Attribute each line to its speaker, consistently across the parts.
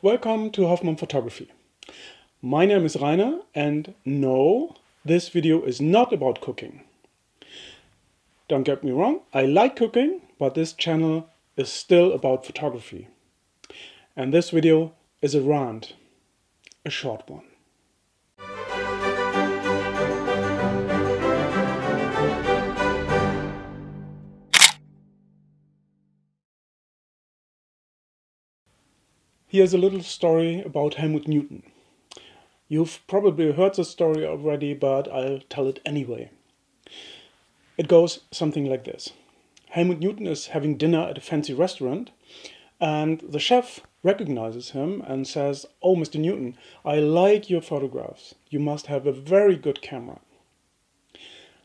Speaker 1: Welcome to Hoffmann-Photography. My name is Rainer and no, this video is not about cooking. Don't get me wrong, I like cooking, but this channel is still about photography. And this video is a rant, a short one. Here's a little story about Helmut Newton. You've probably heard the story already, but I'll tell it anyway. It goes something like this. Helmut Newton is having dinner at a fancy restaurant, and the chef recognizes him and says, "Oh, Mr. Newton, I like your photographs. You must have a very good camera."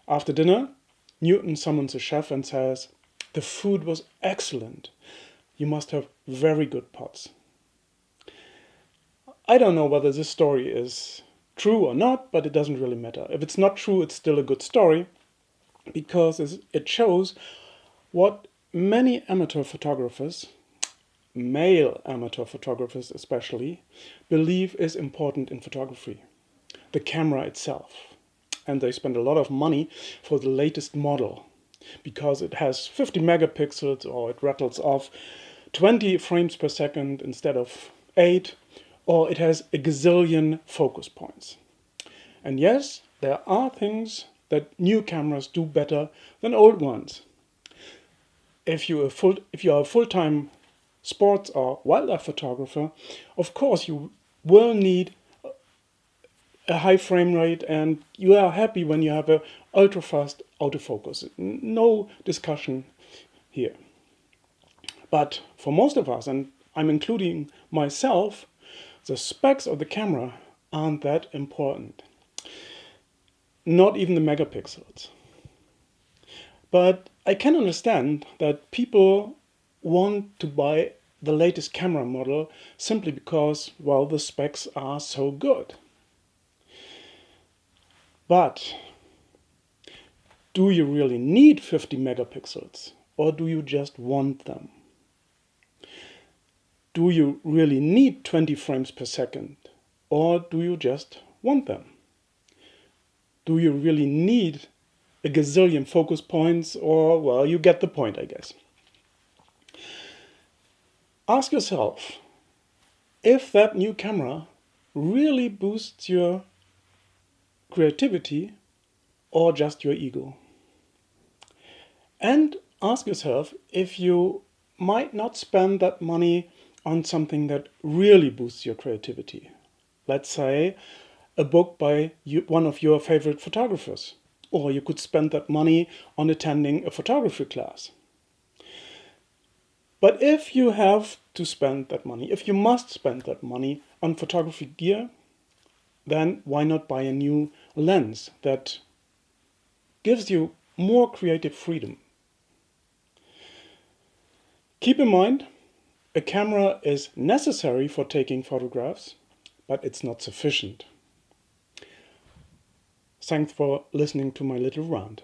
Speaker 1: After dinner, Newton summons the chef and says, "The food was excellent. You must have very good pots." I don't know whether this story is true or not, but it doesn't really matter. If it's not true, it's still a good story, because it shows what many amateur photographers, male amateur photographers especially, believe is important in photography: the camera itself. And they spend a lot of money for the latest model, because it has 50 megapixels or it rattles off 20 frames per second instead of 8, or it has a gazillion focus points. And yes, there are things that new cameras do better than old ones. If you are a full-time sports or wildlife photographer, of course you will need a high frame rate, and you are happy when you have a ultra-fast autofocus. No discussion here. But for most of us, and I'm including myself, the specs of the camera aren't that important. Not even the megapixels. But I can understand that people want to buy the latest camera model simply because, well, the specs are so good. But do you really need 50 megapixels, or do you just want them? Do you really need 20 frames per second, or do you just want them? Do you really need a gazillion focus points, or, well, you get the point, I guess. Ask yourself if that new camera really boosts your creativity or just your ego. And ask yourself if you might not spend that money on something that really boosts your creativity. Let's say a book by one of your favorite photographers. Or you could spend that money on attending a photography class. But if you have to spend that money, if you must spend that money on photography gear, then why not buy a new lens that gives you more creative freedom? Keep in mind, a camera is necessary for taking photographs, but it's not sufficient. Thanks for listening to my little rant.